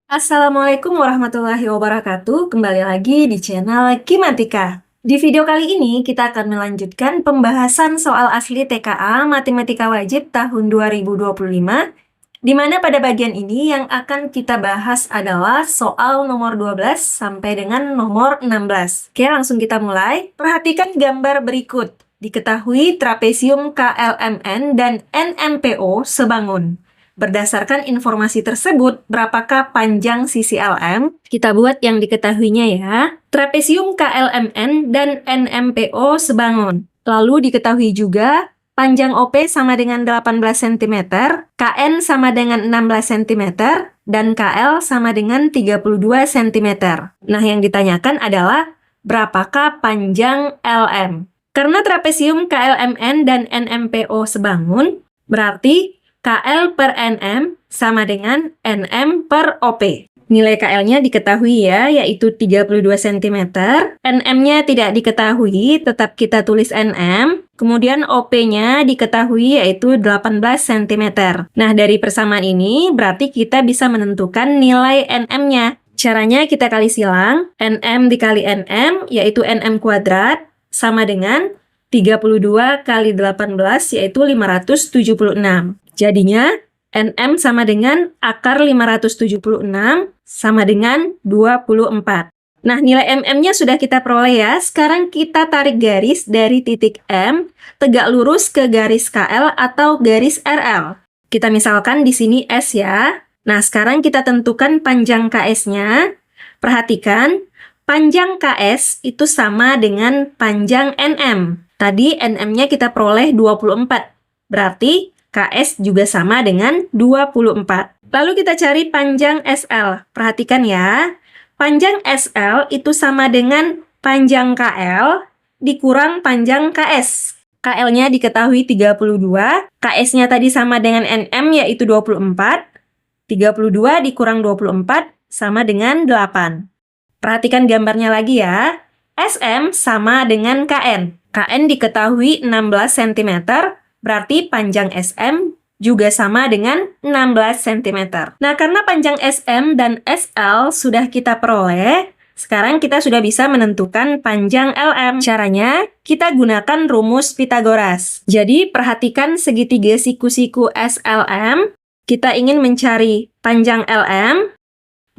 Assalamualaikum warahmatullahi wabarakatuh. Kembali lagi di channel Kimatika. Di video kali ini kita akan melanjutkan pembahasan soal asli TKA Matematika Wajib tahun 2025, di mana pada bagian ini yang akan kita bahas adalah soal nomor 12 sampai dengan nomor 16. Oke, langsung kita mulai. Perhatikan gambar berikut. Diketahui trapesium KLMN dan NMPO sebangun. Berdasarkan informasi tersebut, berapakah panjang sisi LM? Kita buat yang diketahuinya ya. Trapesium KLMN dan NMPO sebangun. Lalu diketahui juga panjang OP sama dengan 18 cm, KN sama dengan 16 cm, dan KL sama dengan 32 cm. Nah, yang ditanyakan adalah berapakah panjang LM? Karena trapesium KLMN dan NMPO sebangun, berarti KL per NM sama dengan NM per OP. Nilai KL-nya diketahui ya, yaitu 32 cm. NM-nya tidak diketahui, tetap kita tulis NM. Kemudian OP-nya diketahui yaitu 18 cm. Nah, dari persamaan ini berarti kita bisa menentukan nilai NM-nya. Caranya kita kali silang, NM dikali NM yaitu NM kuadrat sama dengan 32 kali 18 yaitu 576. Jadinya NM sama dengan akar 576 sama dengan 24. Nah, nilai MM-nya sudah kita peroleh ya. Sekarang kita tarik garis dari titik M, tegak lurus ke garis KL atau garis RL. Kita misalkan di sini S ya. Nah, sekarang kita tentukan panjang KS-nya. Perhatikan, panjang KS itu sama dengan panjang NM. Tadi NM-nya kita peroleh 24. Berarti KS juga sama dengan 24. Lalu kita cari panjang SL. Perhatikan ya. Panjang SL itu sama dengan panjang KL dikurang panjang KS. KL-nya diketahui 32. KS-nya tadi sama dengan NM yaitu 24. 32 dikurang 24 sama dengan 8. Perhatikan gambarnya lagi ya. SM sama dengan KN. KN diketahui 16 cm. Berarti panjang SM juga sama dengan 16 cm. Nah, karena panjang SM dan SL sudah kita peroleh, sekarang kita sudah bisa menentukan panjang LM. Caranya, kita gunakan rumus Pythagoras. Jadi, perhatikan segitiga siku-siku SLM. Kita ingin mencari panjang LM,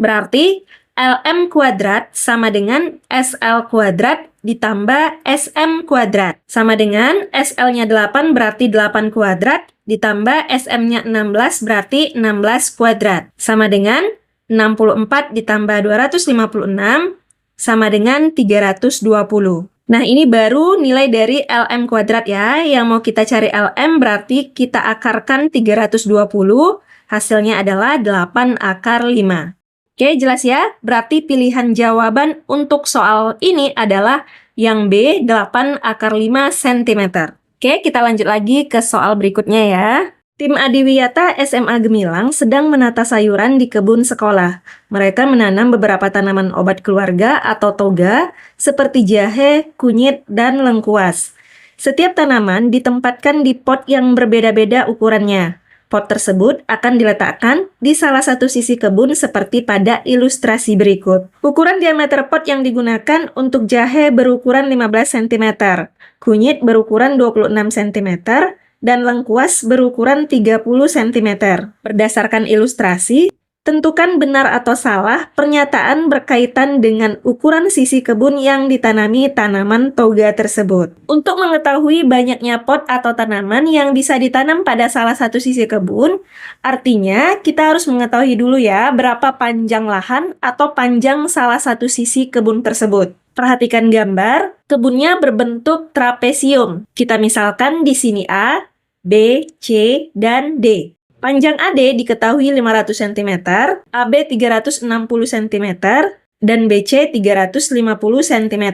berarti LM kuadrat sama dengan SL kuadrat ditambah SM kuadrat. Sama dengan SL-nya 8 berarti 8 kuadrat, ditambah SM-nya 16 berarti 16 kuadrat. Sama dengan 64 ditambah 256 sama dengan 320. Nah, ini baru nilai dari LM kuadrat ya. Yang mau kita cari LM berarti kita akarkan 320, hasilnya adalah 8 akar 5. Oke, jelas ya? Berarti pilihan jawaban untuk soal ini adalah yang B, 8 akar 5 cm. Oke, kita lanjut lagi ke soal berikutnya ya. Tim Adiwiyata SMA Gemilang sedang menata sayuran di kebun sekolah. Mereka menanam beberapa tanaman obat keluarga atau toga seperti jahe, kunyit, dan lengkuas. Setiap tanaman ditempatkan di pot yang berbeda-beda ukurannya. Pot tersebut akan diletakkan di salah satu sisi kebun seperti pada ilustrasi berikut. Ukuran diameter pot yang digunakan untuk jahe berukuran 15 cm, kunyit berukuran 26 cm, dan lengkuas berukuran 30 cm. Berdasarkan ilustrasi, tentukan benar atau salah pernyataan berkaitan dengan ukuran sisi kebun yang ditanami tanaman toga tersebut. Untuk mengetahui banyaknya pot atau tanaman yang bisa ditanam pada salah satu sisi kebun, artinya kita harus mengetahui dulu ya berapa panjang lahan atau panjang salah satu sisi kebun tersebut. Perhatikan gambar, kebunnya berbentuk trapesium. Kita misalkan di sini A, B, C, dan D. Panjang AD diketahui 500 cm, AB 360 cm, dan BC 350 cm.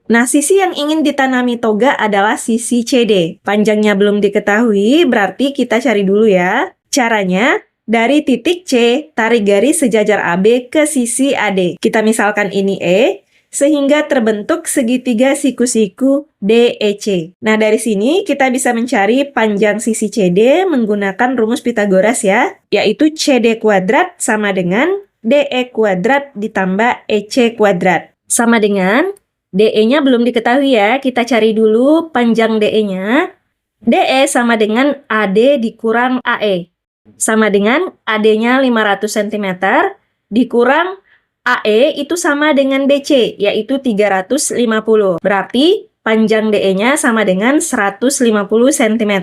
Nah, sisi yang ingin ditanami toga adalah sisi CD. Panjangnya belum diketahui, berarti kita cari dulu ya. Caranya, dari titik C, tarik garis sejajar AB ke sisi AD. Kita misalkan ini E, sehingga terbentuk segitiga siku-siku DEC. Nah, dari sini kita bisa mencari panjang sisi CD menggunakan rumus Pythagoras ya, yaitu CD kuadrat sama dengan DE kuadrat ditambah EC kuadrat. Sama dengan DE-nya belum diketahui ya, kita cari dulu panjang DE-nya. DE sama dengan AD dikurang AE. Sama dengan AD-nya 500 cm dikurang AE itu sama dengan BC, yaitu 350. Berarti panjang DE-nya sama dengan 150 cm.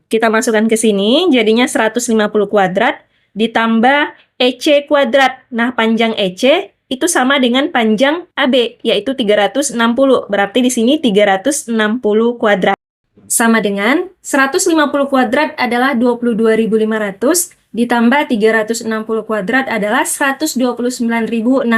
Kita masukkan ke sini, jadinya 150 kuadrat ditambah EC kuadrat. Nah, panjang EC itu sama dengan panjang AB, yaitu 360. Berarti di sini 360 kuadrat. Sama dengan 150 kuadrat adalah 22.500, ditambah 360 kuadrat adalah 129.600.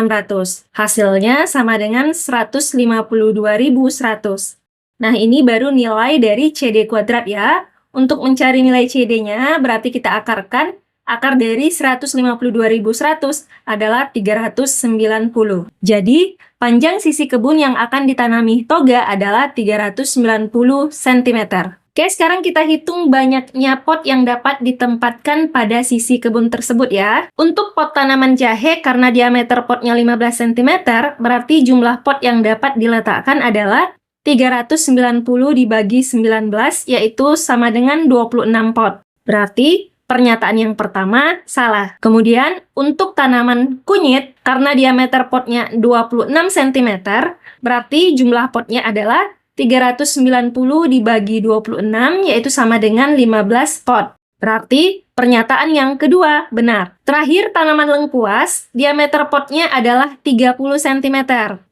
Hasilnya sama dengan 152.100. Nah, ini baru nilai dari CD kuadrat ya. Untuk mencari nilai CD-nya, berarti kita akarkan. Akar dari 152.100 adalah 390. Jadi, panjang sisi kebun yang akan ditanami toga adalah 390 cm. Oke, sekarang kita hitung banyaknya pot yang dapat ditempatkan pada sisi kebun tersebut ya. Untuk pot tanaman jahe, karena diameter potnya 15 cm, berarti jumlah pot yang dapat diletakkan adalah 390 dibagi 19, yaitu sama dengan 26 pot. Berarti pernyataan yang pertama salah. Kemudian untuk tanaman kunyit, karena diameter potnya 26 cm, berarti jumlah potnya adalah 390 dibagi 26, yaitu sama dengan 15 pot. Berarti pernyataan yang kedua benar. Terakhir, tanaman lengkuas, diameter potnya adalah 30 cm.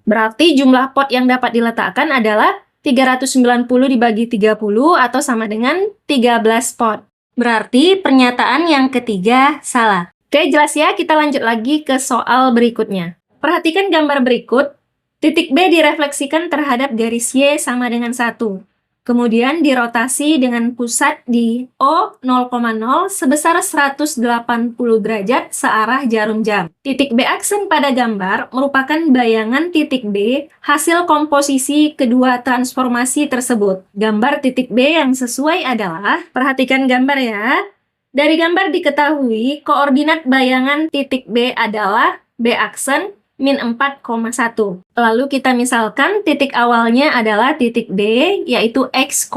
Berarti jumlah pot yang dapat diletakkan adalah 390 dibagi 30 atau sama dengan 13 pot. Berarti pernyataan yang ketiga salah. Oke, jelas ya, kita lanjut lagi ke soal berikutnya. Perhatikan gambar berikut. Titik B direfleksikan terhadap garis Y sama dengan 1. Kemudian dirotasi dengan pusat di O0,0 sebesar 180 derajat searah jarum jam. Titik B aksen pada gambar merupakan bayangan titik B hasil komposisi kedua transformasi tersebut. Gambar titik B yang sesuai adalah, perhatikan gambar ya. Dari gambar diketahui koordinat bayangan titik B adalah B aksen min 4,1. Lalu kita misalkan titik awalnya adalah titik B, yaitu X,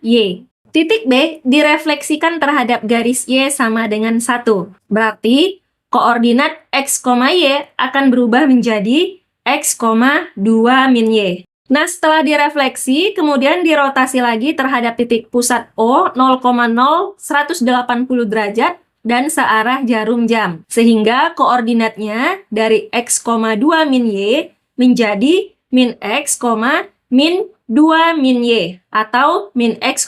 Y. Titik B direfleksikan terhadap garis Y sama dengan 1. Berarti koordinat X, Y akan berubah menjadi X, 2 min Y. Nah, setelah direfleksi, kemudian dirotasi lagi terhadap titik pusat O 0,0 180 derajat dan searah jarum jam. Sehingga koordinatnya dari X, 2 min Y menjadi min X, min 2 min Y atau min X,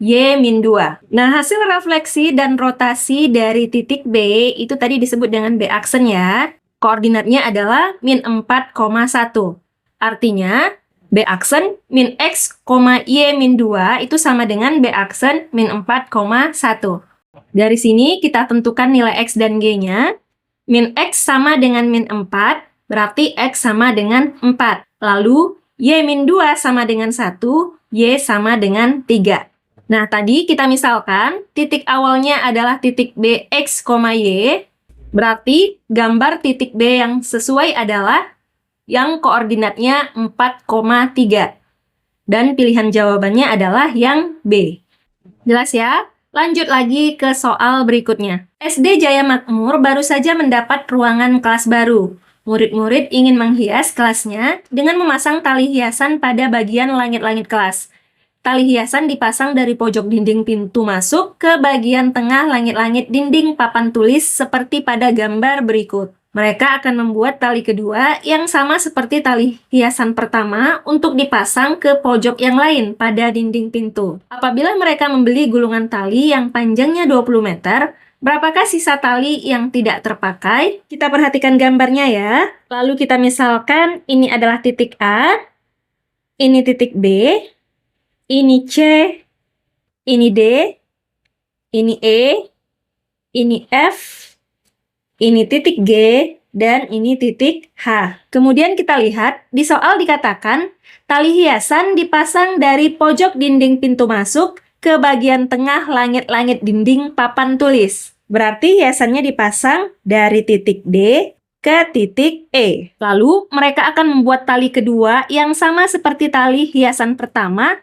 Y min 2. Nah, hasil refleksi dan rotasi dari titik B itu tadi disebut dengan B aksen ya. Koordinatnya adalah min 4,1. Artinya B aksen min X, Y min 2 itu sama dengan B aksen min 4,1. Dari sini kita tentukan nilai X dan G-nya. Min X sama dengan min 4, berarti X sama dengan 4. Lalu Y min 2 sama dengan 1, Y sama dengan 3. Nah, tadi kita misalkan titik awalnya adalah titik B, X, Y. Berarti gambar titik B yang sesuai adalah yang koordinatnya 4,3. Dan pilihan jawabannya adalah yang B. Jelas ya? Lanjut lagi ke soal berikutnya. SD Jaya Makmur baru saja mendapat ruangan kelas baru. Murid-murid ingin menghias kelasnya dengan memasang tali hiasan pada bagian langit-langit kelas. Tali hiasan dipasang dari pojok dinding pintu masuk ke bagian tengah langit-langit dinding papan tulis seperti pada gambar berikut. Mereka akan membuat tali kedua yang sama seperti tali hiasan pertama untuk dipasang ke pojok yang lain pada dinding pintu. Apabila mereka membeli gulungan tali yang panjangnya 20 meter, berapakah sisa tali yang tidak terpakai? Kita perhatikan gambarnya ya. Lalu kita misalkan ini adalah titik A, ini titik B, ini C, ini D, ini E, ini F, ini titik G, dan ini titik H. Kemudian kita lihat, di soal dikatakan, tali hiasan dipasang dari pojok dinding pintu masuk ke bagian tengah langit-langit dinding papan tulis. Berarti hiasannya dipasang dari titik D ke titik E. Lalu mereka akan membuat tali kedua yang sama seperti tali hiasan pertama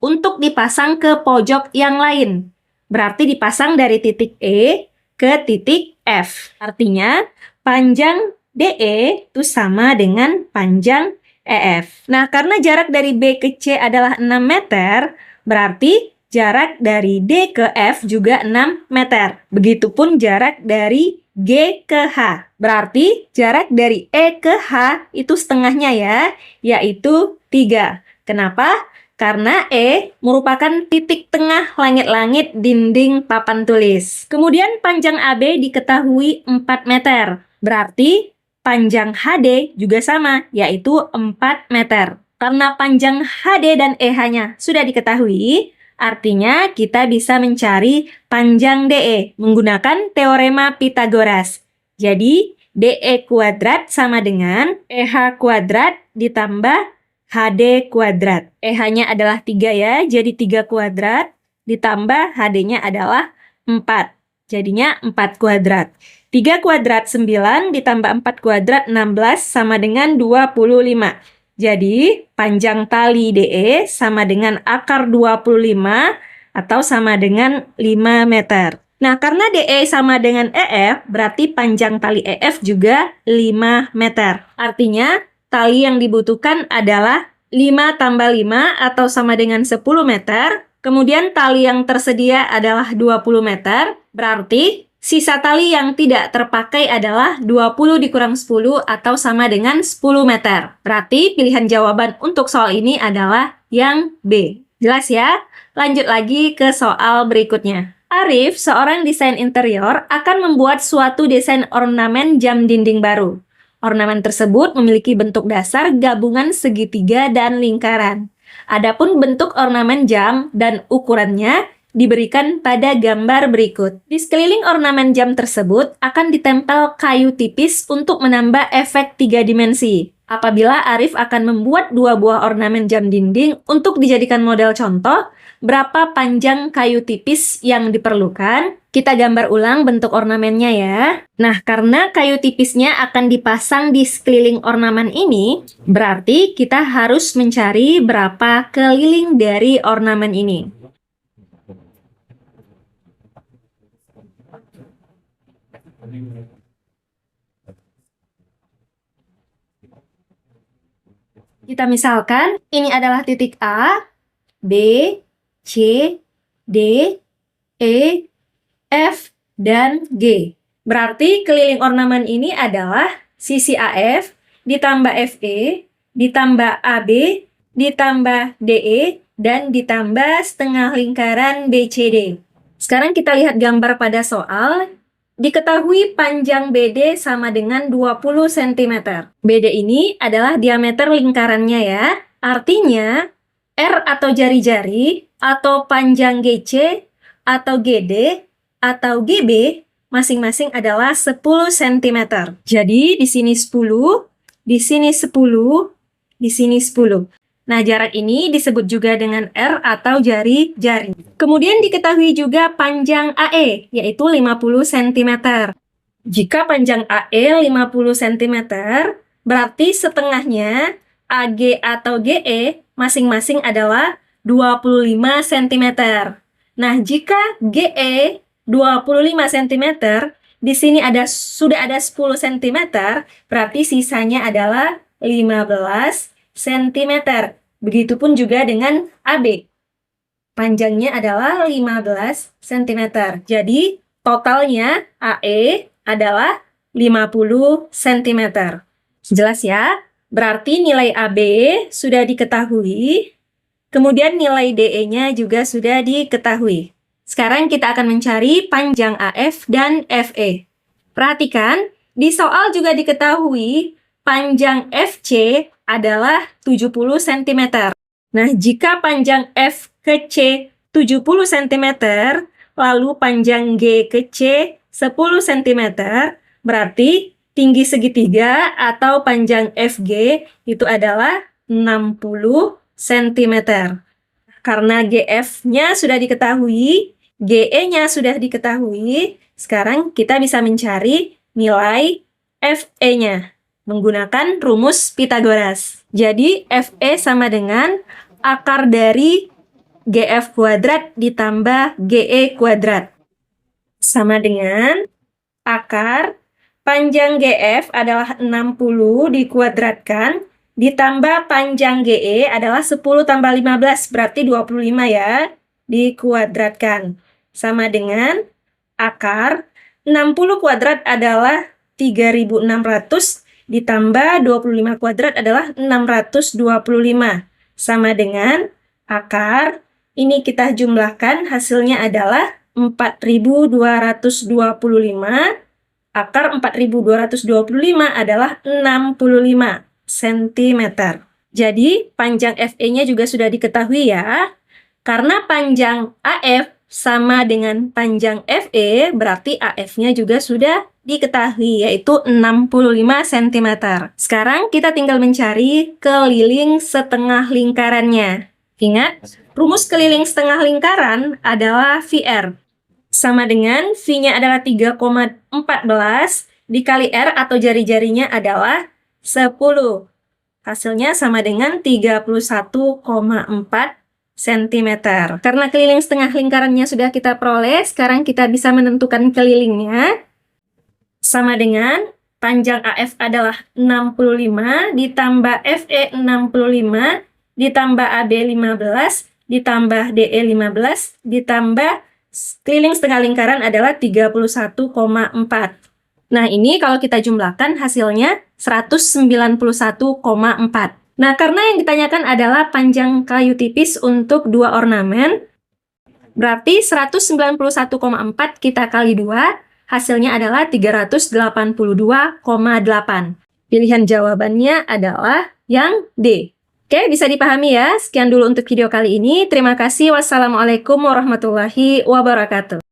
untuk dipasang ke pojok yang lain. Berarti dipasang dari titik E ke titik F. Artinya panjang DE itu sama dengan panjang EF. Nah, karena jarak dari B ke C adalah 6 meter, berarti jarak dari D ke F juga 6 meter. Begitupun jarak dari G ke H. Berarti jarak dari E ke H itu setengahnya ya, yaitu 3. Kenapa? Karena E merupakan titik tengah langit-langit dinding papan tulis. Kemudian panjang AB diketahui 4 meter. Berarti panjang HD juga sama, yaitu 4 meter. Karena panjang HD dan EH-nya sudah diketahui, artinya kita bisa mencari panjang DE menggunakan teorema Pythagoras. Jadi, DE kuadrat sama dengan EH kuadrat ditambah HD kuadrat. EH-nya adalah 3 ya, jadi 3 kuadrat ditambah HD-nya adalah 4. Jadinya 4 kuadrat. 3 kuadrat 9 ditambah 4 kuadrat 16 sama dengan 25. Jadi, panjang tali DE sama dengan akar 25 atau sama dengan 5 meter. Nah, karena DE sama dengan EF, berarti panjang tali EF juga 5 meter. Artinya, tali yang dibutuhkan adalah 5 tambah 5 atau sama dengan 10 meter. Kemudian tali yang tersedia adalah 20 meter. Berarti sisa tali yang tidak terpakai adalah 20 dikurang 10 atau sama dengan 10 meter. Berarti pilihan jawaban untuk soal ini adalah yang B. Jelas ya? Lanjut lagi ke soal berikutnya. Arif, seorang desain interior, akan membuat suatu desain ornamen jam dinding baru. Ornamen tersebut memiliki bentuk dasar gabungan segitiga dan lingkaran. Adapun bentuk ornamen jam dan ukurannya diberikan pada gambar berikut. Di sekeliling ornamen jam tersebut akan ditempel kayu tipis untuk menambah efek 3 dimensi. Apabila Arif akan membuat 2 buah ornamen jam dinding untuk dijadikan model contoh, berapa panjang kayu tipis yang diperlukan? Kita gambar ulang bentuk ornamennya ya. Nah, karena kayu tipisnya akan dipasang di sekeliling ornamen ini, berarti kita harus mencari berapa keliling dari ornamen ini. Kita misalkan, ini adalah titik A, B, C, D, E, F, dan G. Berarti keliling ornamen ini adalah sisi AF, ditambah FE, ditambah AB, ditambah DE, dan ditambah setengah lingkaran BCD. Sekarang kita lihat gambar pada soal. Diketahui panjang BD sama dengan 20 cm. BD ini adalah diameter lingkarannya ya. Artinya, R atau jari-jari, atau panjang GC, atau GD, atau GB, masing-masing adalah 10 cm. Jadi, di sini 10, di sini 10, di sini 10. Nah, jarak ini disebut juga dengan R atau jari-jari. Kemudian diketahui juga panjang AE, yaitu 50 cm. Jika panjang AE 50 cm, berarti setengahnya AG atau GE masing-masing adalah 25 cm. Nah, jika GE 25 cm, di sini sudah ada 10 cm, berarti sisanya adalah 15 cm. Begitupun juga dengan AB. Panjangnya adalah 15 cm. Jadi, totalnya AE adalah 50 cm. Jelas ya? Berarti nilai AB sudah diketahui, kemudian nilai DE-nya juga sudah diketahui. Sekarang kita akan mencari panjang AF dan FE. Perhatikan, di soal juga diketahui panjang FC adalah 70 cm. Nah, jika panjang F ke C 70 cm, lalu panjang G ke C 10 cm, berarti tinggi segitiga atau panjang FG itu adalah 60 cm. Karena GF-nya sudah diketahui, GE-nya sudah diketahui, Sekarang kita bisa mencari nilai FE-nya menggunakan rumus Pythagoras. Jadi FE sama dengan akar dari GF kuadrat ditambah GE kuadrat. Sama dengan akar panjang GF adalah 60 dikuadratkan ditambah panjang GE adalah 10 tambah 15, berarti 25 ya, dikuadratkan. Sama dengan akar 60 kuadrat adalah 3600 ditambah 25 kuadrat adalah 625. Sama dengan akar, ini kita jumlahkan, hasilnya adalah 4225. Akar 4225 adalah 65 cm. Jadi, panjang FE-nya juga sudah diketahui ya. Karena panjang AF sama dengan panjang FE, berarti AF-nya juga sudah diketahui, yaitu 65 cm. Sekarang kita tinggal mencari keliling setengah lingkarannya. Ingat, rumus keliling setengah lingkaran adalah VR. Sama dengan V-nya adalah 3,14 dikali R atau jari-jarinya adalah 10. Hasilnya sama dengan 31,4 cm. Karena keliling setengah lingkarannya sudah kita peroleh, sekarang kita bisa menentukan kelilingnya. Sama dengan panjang AF adalah 65 ditambah FE 65 ditambah AB 15 ditambah DE 15 ditambah keliling setengah lingkaran adalah 31,4. Nah, ini kalau kita jumlahkan hasilnya 191,4. Nah, karena yang ditanyakan adalah panjang kayu tipis untuk dua ornamen, berarti 191,4 kita kali 2, hasilnya adalah 382,8. Pilihan jawabannya adalah yang D. Oke, bisa dipahami ya. Sekian dulu untuk video kali ini. Terima kasih. Wassalamualaikum warahmatullahi wabarakatuh.